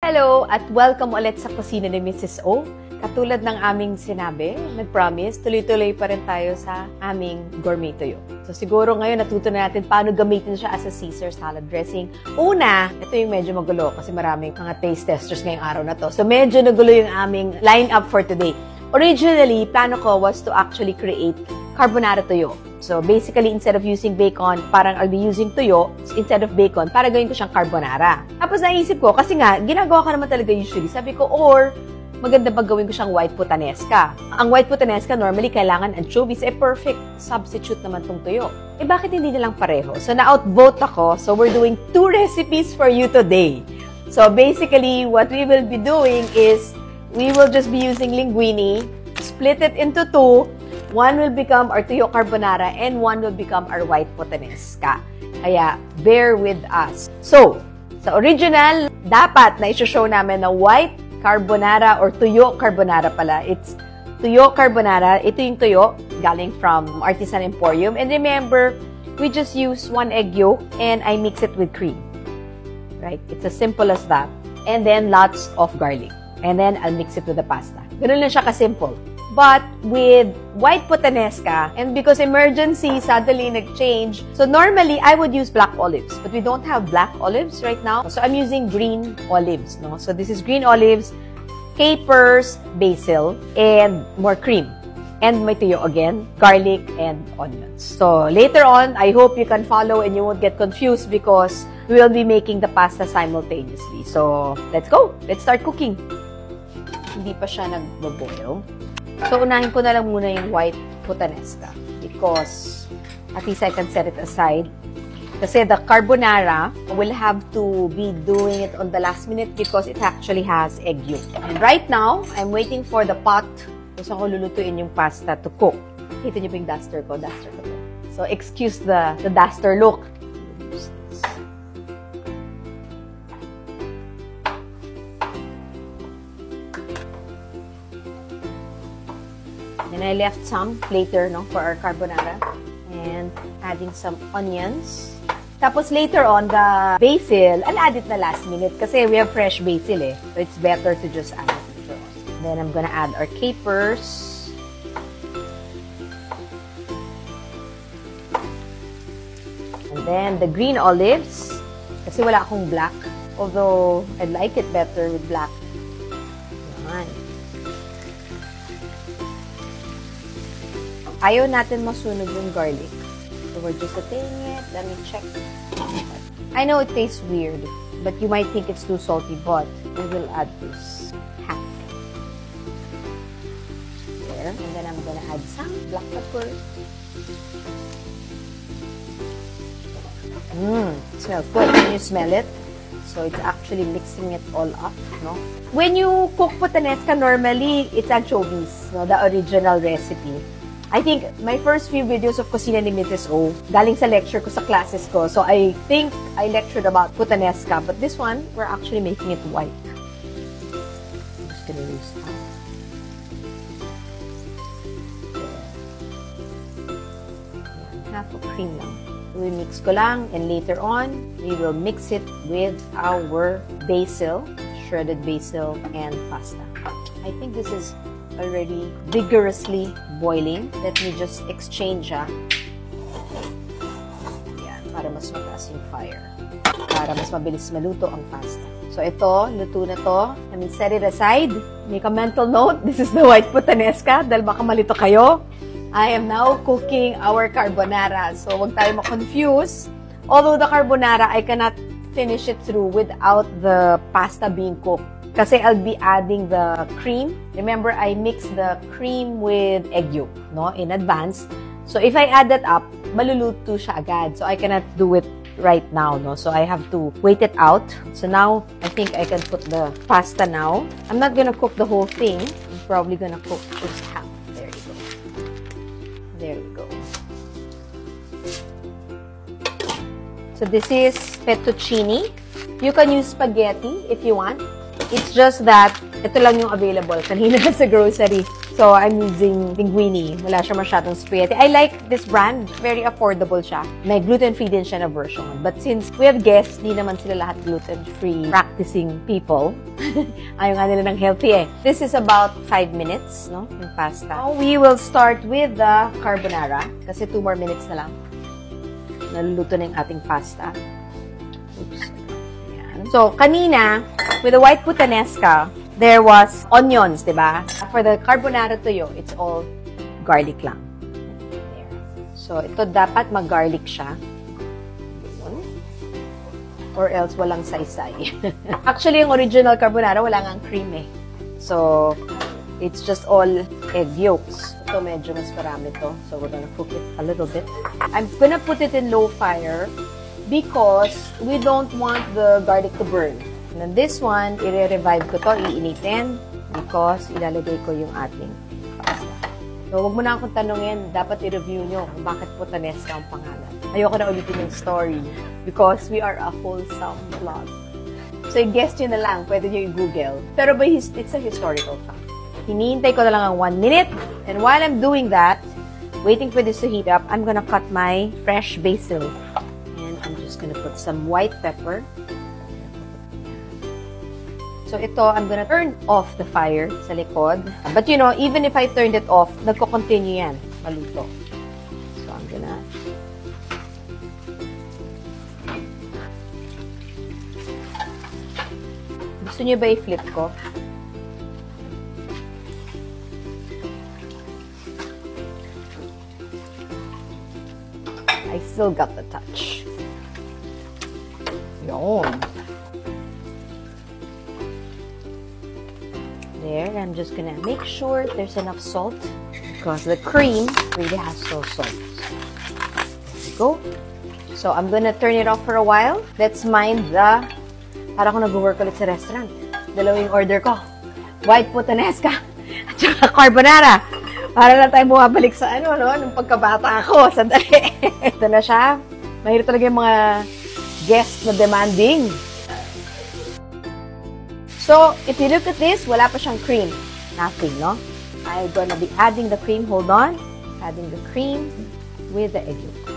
Hello at welcome ulit sa kusina ni Mrs. O. Katulad ng aming sinabi, nag-promise, tuloy-tuloy pa rin tayo sa aming gourmet tuyo. So siguro ngayon natuto na natin paano gamitin siya as a Caesar salad dressing. Una, ito yung medyo magulo kasi maraming mga taste testers ngayong araw na to. So medyo nagulo yung aming line-up for today. Originally, plano ko was to actually create carbonara tuyo. So basically, instead of using bacon, parang I'll be using tuyo instead of bacon para gawin ko siyang carbonara. Tapos naisip ko, kasi nga, ginagawa ka naman talaga usually. Sabi ko, or maganda ba gawin ko siyang white puttanesca? Ang white puttanesca, normally, kailangan anchovies. Perfect substitute naman tong tuyo. Bakit hindi nilang pareho? So na-outvote ako. So we're doing 2 recipes for you today. So basically, what we will be doing is, we will just be using linguine, split it into 2. One will become our tuyo carbonara and one will become our white puttanesca. Kaya, bear with us. So, sa original, dapat na i-show namin na white carbonara or tuyo carbonara pala. It's tuyo carbonara. Ito yung tuyo galing from Artisan Emporium. And remember, we just use 1 egg yolk and I mix it with cream. Right? It's as simple as that. And then, lots of garlic. And then, I'll mix it with the pasta. Ganun lang siya ka-simple. But with white puttanesca, and because emergency suddenly nag-change, so normally I would use black olives, but we don't have black olives right now. So I'm using green olives. No? So this is green olives, capers, basil, and more cream. And may tuyo again, garlic, and onions. So later on, I hope you can follow and you won't get confused because we will be making the pasta simultaneously. So let's go! Let's start cooking. Hindi pa siya nag-boil. So, unahin ko na lang muna yung white puttanesca because at least I can set it aside. Kasi the carbonara will have to be doing it on the last minute because it actually has egg yolk. And right now, I'm waiting for the pot kung saan ko lulutuin yung pasta to cook. Kita niyo ba yung duster ko? Duster ko to. So, excuse the duster look. And I left some later, no, for our carbonara. And adding some onions. Tapos later on, the basil, I'll add it na last minute kasi we have fresh basil eh. So it's better to just add it later on. Then I'm gonna add our capers. And then the green olives. Kasi wala akong black. Although, I'd like it better with black. Yan. Ayaw natin masunog yung garlic. So, we're just sauteing it. Let me check. I know it tastes weird, but you might think it's too salty, but we will add this half. There. And then I'm gonna add some black pepper. It smells good. Can you smell it? So, it's actually mixing it all up, no? When you cook puttanesca, normally, it's anchovies, no? The original recipe. I think my first few videos of Kusina ni Mrs. O, galing sa lecture ko sa classes ko. So I think I lectured about puttanesca, but this one, we're actually making it white. I'm just gonna use half a cream lang. We mix ko lang, and later on, we will mix it with our basil, shredded basil, and pasta. I think this is already vigorously boiling. Let me just exchange Yan, para mas mataas yung fire. Para mas mabilis maluto ang pasta. So ito, luto na to. Let me set it aside. Make a mental note. This is the white puttanesca. Dahil baka malito kayo. I am now cooking our carbonara. So wag tayo ma-confuse. Although the carbonara, I cannot finish it through without the pasta being cooked. Kasi I'll be adding the cream. Remember, I mixed the cream with egg yolk, no, in advance. So if I add that up, maluluto siya agad. So I cannot do it right now, no. So I have to wait it out. So now, I think I can put the pasta now. I'm not gonna cook the whole thing. I'm probably gonna cook just half. There you go. There you go. So this is fettuccine. You can use spaghetti if you want. It's just that, ito lang yung available. Kanina sa grocery. So, I'm using linguine. Wala siya masyadong spaghetti. I like this brand. Very affordable siya. May gluten-free din siya na version. But since we have guests, di naman sila lahat gluten-free practicing people. Ayaw nga nila ng healthy eh. This is about 5 minutes, no? Yung pasta. Now, we will start with the carbonara. Kasi 2 more minutes na lang. Naluluto na yung ating pasta. Oops. Yan. So, kanina, with the white puttanesca, there was onions, diba? For the carbonara tuyo, it's all garlic lang. There. So, ito dapat mag-garlic siya. Or else, walang saysay. Actually, yung original carbonara, wala ngang cream eh. So, it's just all egg yolks. Ito, medyo mas marami to. So, we're gonna cook it a little bit. I'm gonna put it in low fire because we don't want the garlic to burn. And then this one, i-revive ko to, iinitin because ilalagay ko yung ating pasta. So, huwag mo na akong tanongin, dapat i-review nyo kung bakit puttanesca ang pangalan. Ayoko na ulitin yung story because we are a wholesome vlog. So, i-guess nyo na lang, pwede nyo i-google. Pero it's a historical fact. Hinihintay ko na lang ang 1 minute. And while I'm doing that, waiting for this to heat up, I'm gonna cut my fresh basil. And I'm just gonna put some white pepper. So, ito, I'm gonna turn off the fire sa likod. But, you know, even if I turned it off, nagko-continue yan, maluto. So, I'm gonna... Gusto niyo ba i-flip ko? I still got the touch. Yun. There, I'm just gonna make sure there's enough salt because the cream really has no salt. There we go. So, I'm gonna turn it off for a while. Let's mind the... Para ako nag-work ulit sa restaurant. Dalawang order ko. White puttanesca at saka carbonara. Para lang tayo bumabalik sa ano, no? Nung pagkabata ako. Sandali. Ito na siya. Mahirap talaga yung mga guests na demanding. So, if you look at this, wala pa siyang cream. Nothing, no? I'm gonna be adding the cream. Hold on. Adding the cream with the egg yolk.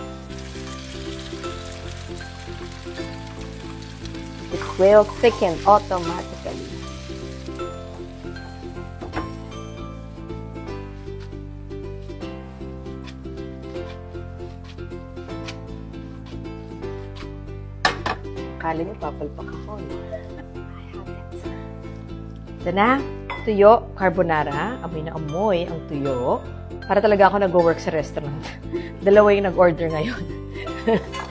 It will thicken automatically. Akala niyo, papalpak ako, no? Ito na, tuyo, carbonara. Amoy na amoy ang tuyo. Para talaga ako nag-work sa restaurant. Dalawa yung nag-order ngayon.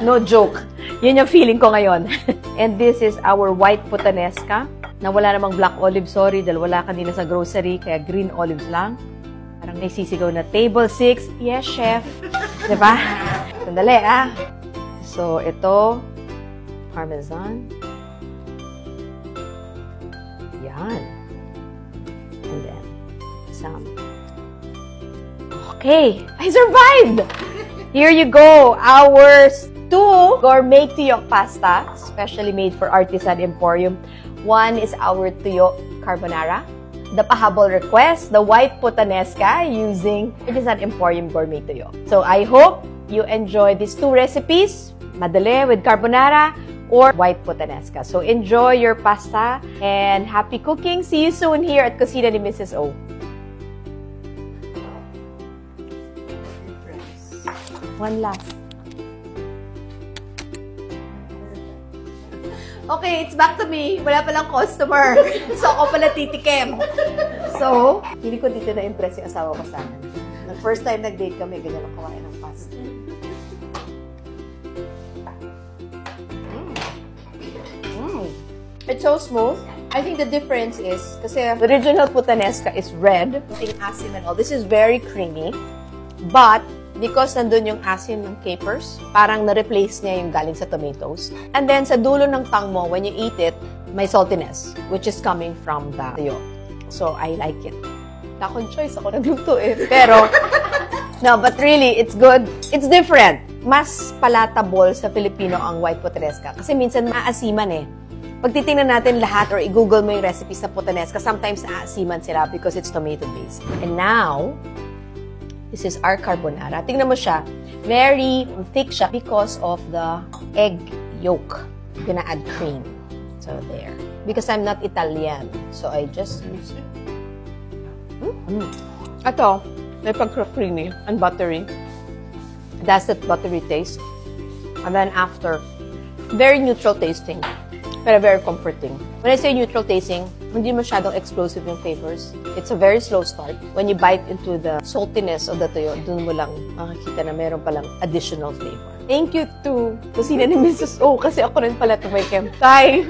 No joke. Yun yung feeling ko ngayon. And this is our white puttanesca. Na wala namang black olive, sorry. Dahil wala kanina sa grocery, kaya green olives lang. Parang naisisigaw na, table 6. Yes, chef. Diba? Sandali, ah. So, ito, parmesan. Yan. And then, some. Okay, I survived! Here you go, our 2 gourmet tuyok pasta, specially made for Artisan Emporium. One is our tuyok carbonara. The pahabol request, the white puttanesca using Artisan Emporium gourmet tuyok. So I hope you enjoy these 2 recipes, madali with carbonara or white puttanesca. So enjoy your pasta and happy cooking. See you soon here at Kusina ni Mrs. O. One last. Okay, it's back to me. Wala palang customer. So, ako pala titikim. So, hindi ko dito na-impress yung asawa ko sa akin. The first time nag-date kami, ganyan ang kawain ng pasta. It's so smooth. I think the difference is, kasi the original puttanesca is red, yung asim and all. This is very creamy. But, because nandun yung asim ng capers, parang na-replace niya yung galing sa tomatoes. And then, sa dulo ng tang mo, when you eat it, may saltiness, which is coming from the tuyo. So, I like it. Takon choice, ako nagluto eh. Pero, no, but really, it's good. It's different. Mas palatable sa Filipino ang white puttanesca. Kasi minsan maasiman eh. Pag titingnan natin lahat or i-google mo yung recipes sa puttanesca, sometimes naasiman sila because it's tomato-based. And now, this is our carbonara. Tingnan mo siya. Very thick siya because of the egg yolk. Gonna add cream. So, there. Because I'm not Italian. So, I just use it. Ito, may pagka-creamy and buttery. That's that buttery taste. And then after, very neutral tasting. Pero very comforting. When I say neutral tasting, hindi masyadong explosive yung flavors. It's a very slow start. When you bite into the saltiness of the tuyo, dun mo lang makikita na meron palang additional flavor. Thank you to Kusina ni Mrs. O kasi ako rin pala to may Bye!